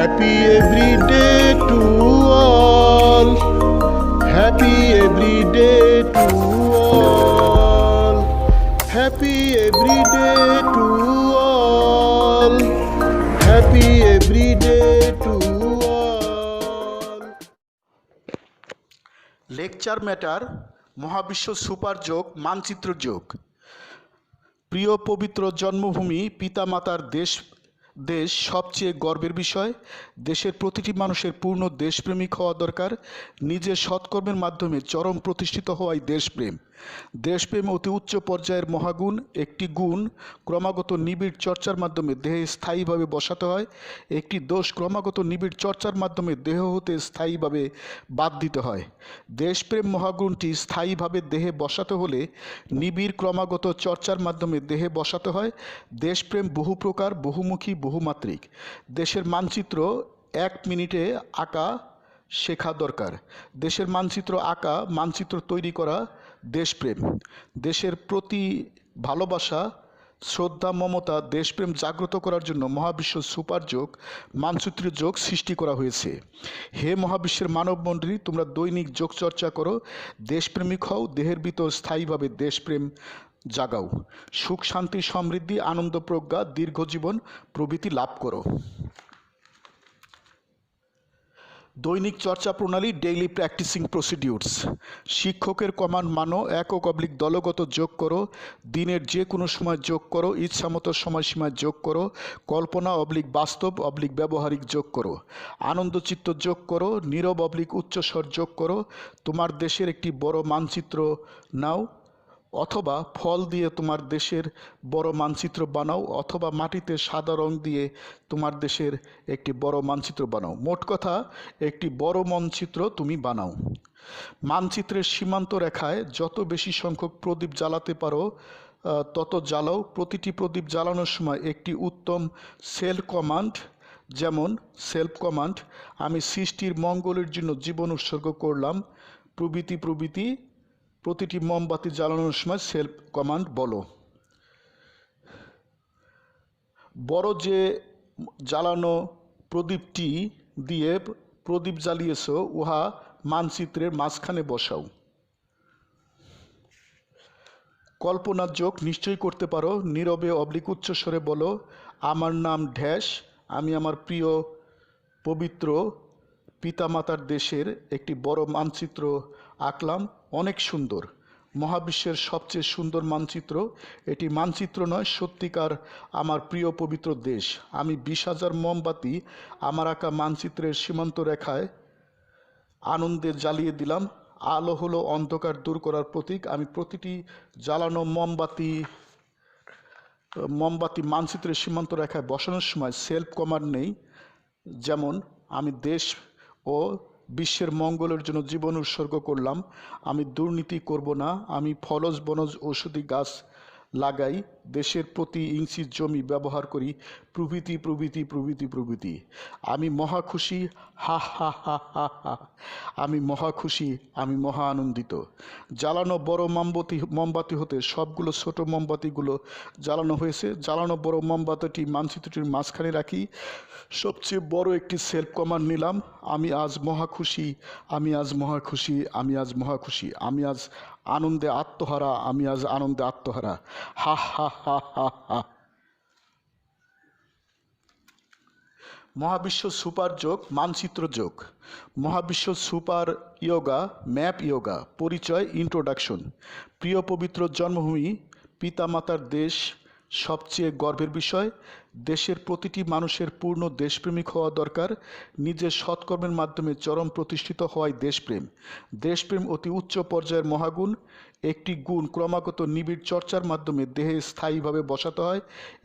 Happy every day to all. Happy every day to all. Happy every day to all. Happy every day to all. Lecture matter মহাবিশ্ব super যোগ মানচিত্র যোগ। প্রিয় পবিত্র জন্মভূমি পিতামাতার দেশ দেশ সবচেয়ে গর্বের বিষয়। দেশের প্রতিটি মানুষের পূর্ণ দেশপ্রেমিক হওয়া দরকার। নিজের সৎকর্মের মাধ্যমে চরম প্রতিষ্ঠিত হওয়াই দেশপ্রেম। দেশপ্রেম অতি উচ্চ পর্যায়ের মহাগুণ। একটি গুণ ক্রমাগত নিবিড় চর্চার মাধ্যমে দেহে স্থায়ীভাবে বসাতে হয়। একটি দোষ ক্রমাগত নিবিড় চর্চার মাধ্যমে দেহ হতে স্থায়ীভাবে বাদ দিতে হয়। দেশপ্রেম মহাগুণটি স্থায়ীভাবে দেহে বসাতে হলে নিবিড় ক্রমাগত চর্চার মাধ্যমে দেহে বসাতে হয়। দেশপ্রেম বহু প্রকার, বহুমুখী, বহুমাত্রিক। দেশের মানচিত্র 1 মিনিটে আঁকা শেখা দরকার। দেশের মানচিত্র আঁকা, মানচিত্র তৈরি করা দেশপ্রেম। দেশের প্রতি ভালোবাসা, শ্রদ্ধা, মমতা, দেশপ্রেম জাগ্রত করার জন্য মহাবিশ্ব সুপার যোগ মানচিত্র যোগ সৃষ্টি করা হয়েছে। হে মহাবিশ্বের মানব মণ্ডলী, তোমরা দৈনিক যোগ চর্চা করো, দেশপ্রেমিক হও, দেহের ভিতর স্থায়ীভাবে দেশপ্রেম জাগাও। সুখ, শান্তি, সমৃদ্ধি, আনন্দ, প্রজ্ঞা, দীর্ঘ জীবন প্রভৃতি লাভ করো। দৈনিক চর্চা প্রণালী, ডেইলি প্র্যাকটিসিং প্রসিডিউরস। শিক্ষকের কমান্ড মানো, একক/দলগত যোগ করো, দিনের যে কোনো সময় যোগ করো, ইচ্ছামতো সময়সীমায় যোগ করো, কল্পনা/বাস্তব/ব্যবহারিক যোগ করো, আনন্দচিত্ত যোগ করো, নীরব/উচ্চস্বর যোগ করো। তোমার দেশের একটি বড় মানচিত্র নাও, অথবা ফল দিয়ে তোমার দেশের বড় মানচিত্র বানাও, অথবা মাটিতে সাদা রং দিয়ে তোমার দেশের একটি বড় মানচিত্র বানাও। মোট কথা, একটি বড় মানচিত্র তুমি বানাও। মানচিত্রের সীমান্ত রেখায় যত বেশি সংখ্যক প্রদীপ জ্বালাতে পারো তত জ্বালাও। প্রতিটি প্রদীপ জ্বালানোর সময় একটি উত্তম সেলফ কমান্ড, যেমন সেলফ কমান্ড, আমি সৃষ্টির মঙ্গলের জন্য জীবন উৎসর্গ করলাম, প্রভৃতি প্রভৃতি। প্রতিটি মোমবাতি জ্বালানোর সময় সেলফ কমান্ড বলো। বড় যে জ্বালানো প্রদীপটি দিয়ে প্রদীপ জ্বালিয়েছ, উহা মানচিত্রের মাঝখানে বসাও। কল্পনার যোগ নিশ্চয়ই করতে পারো। নীরবে/উচ্চস্বরে বলো, আমার নাম ড্যাশ, আমি আমার প্রিয় পবিত্র পিতামাতার দেশের একটি বড় মানচিত্র আঁকলাম, অনেক সুন্দর, মহাবিশ্বের সবচেয়ে সুন্দর মানচিত্র। এটি মানচিত্র নয়, সত্যিকার আমার প্রিয় পবিত্র দেশ। আমি 20,000 মোমবাতি আমার আঁকা মানচিত্রের সীমান্ত রেখায় আনন্দে জ্বালিয়ে দিলাম। আলো হলো অন্ধকার দূর করার প্রতীক। আমি প্রতিটি জ্বালানো মোমবাতি মানচিত্রের সীমান্ত রেখায় বসানোর সময় সেলফ কমান্ড নেই, যেমন আমি দেশ ও বিশ্বের মঙ্গলের জন্য জীবন উৎসর্গ করলাম, আমি দুর্নীতি করব না, আমি ফলজ বনজ ঔষধি গাছ লাগাই, দেশের প্রতি ইঞ্চি জমি ব্যবহার করি, প্রভৃতি প্রভৃতি প্রভৃতি প্রভৃতি। আমি মহা খুশি, হা হা হা হা হা। আমি মহা খুশি, আমি মহা আনন্দিত। জ্বালানো বড় মোমবাতি হতে সবগুলো ছোট মোমবাতিগুলো জ্বালানো হয়েছে। জ্বালানো বড় মোমবাতিটি মানচিত্রটির মাঝখানে রাখি। সবচেয়ে বড় একটি সেলফ কমান্ড নিলাম, আমি আজ মহা খুশি, আমি আজ মহা খুশি, আমি আজ মহা খুশি, আমি আজ আনন্দে আত্মহারা, আমি আজ আনন্দে আত্মহারা, হা হা হা হা হা। মহাবিশ্ব সুপার যোগ মানচিত্র যোগ। মহাবিশ্ব সুপার ইয়োগা ম্যাপ ইয়োগা। পরিচয়, ইন্ট্রোডাকশন। প্রিয় পবিত্র জন্মভূমি পিতামাতার দেশ সবচেয়ে গর্বের বিষয়। দেশের প্রতিটি মানুষের পূর্ণ দেশপ্রেমিক হওয়া দরকার। নিজের সৎকর্মের মাধ্যমে চরম প্রতিষ্ঠিত হওয়াই দেশপ্রেম। দেশপ্রেম অতি উচ্চ পর্যায়ের মহাগুণ। একটি গুণ ক্রমাগত নিবিড় চর্চার মাধ্যমে দেহে স্থায়ীভাবে বসাতে হয়।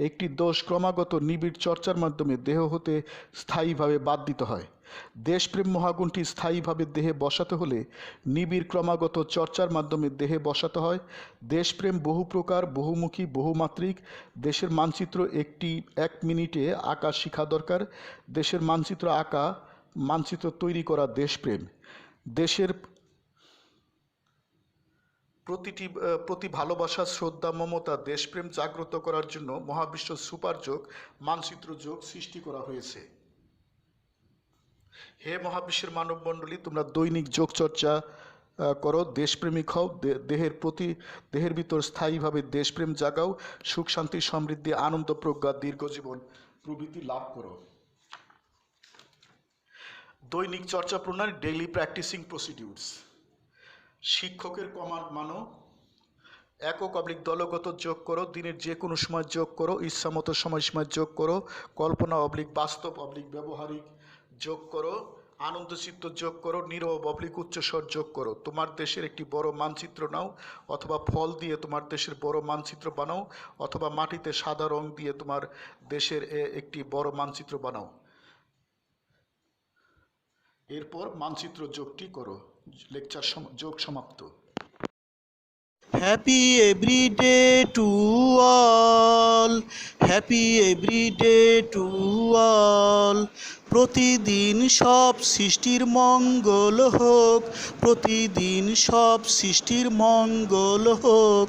একটি দোষ ক্রমাগত নিবিড় চর্চার মাধ্যমে দেহ হতে স্থায়ীভাবে বাদ দিতে হয়। দেশপ্রেম মহাগুণটি স্থায়ীভাবে দেহে বসাতে হলে নিবিড় ক্রমাগত চর্চার মাধ্যমে দেহে বসাতে হয়। দেশপ্রেম বহু প্রকার, বহুমুখী, বহুমাত্রিক। দেশের মানচিত্র 1 মিনিটে আঁকা শেখা দরকার। দেশের মানচিত্র আঁকা, মানচিত্র তৈরি করা দেশপ্রেম। দেশের প্রতি ভালোবাসা, শ্রদ্ধা, মমতা, দেশপ্রেম জাগ্রত করার জন্য মহাবিশ্ব সুপার যোগ মানচিত্র যোগ সৃষ্টি করা হয়েছে। হে মহাবিশ্বের মানবমণ্ডলী, তোমরা দৈনিক যোগচর্চা করো, দেশপ্রেমিক হও, দেহের ভিতর স্থায়ীভাবে দেশপ্রেম জাগাও, সুখ শান্তি সমৃদ্ধি আনন্দ প্রজ্ঞা দীর্ঘজীবন প্রভৃতি লাভ করো। দৈনিক চর্চা প্রণালী, ডেইলি প্র্যাকটিসিং প্রসিডিউরস। শিক্ষকের কমান্ড মানো। একক অবলিক দলগত যোগ করো, দিনের যে কোনো সময় যোগ করো, ইচ্ছামতো সময় যোগ করো, কল্পনা অবলিক বাস্তব অবলিক ব্যবহারিক যোগ করো, আনন্দচিত্ত যোগ করো, নীরব অবলিক উচ্চস্বর যোগ করো। তোমার দেশের একটি বড় মানচিত্র নাও, অথবা ফল দিয়ে তোমার দেশের বড় মানচিত্র বানাও, অথবা মাটিতে সাদা রং দিয়ে তোমার দেশের একটি বড় মানচিত্র বানাও। এরপর মানচিত্র যোগটি করো। লেকচার যোগ সমাপ্ত। Happy everyday to all, happy everyday to all. প্রতিদিন সব সৃষ্টির মঙ্গল হোক, প্রতিদিন সব সৃষ্টির মঙ্গল হোক।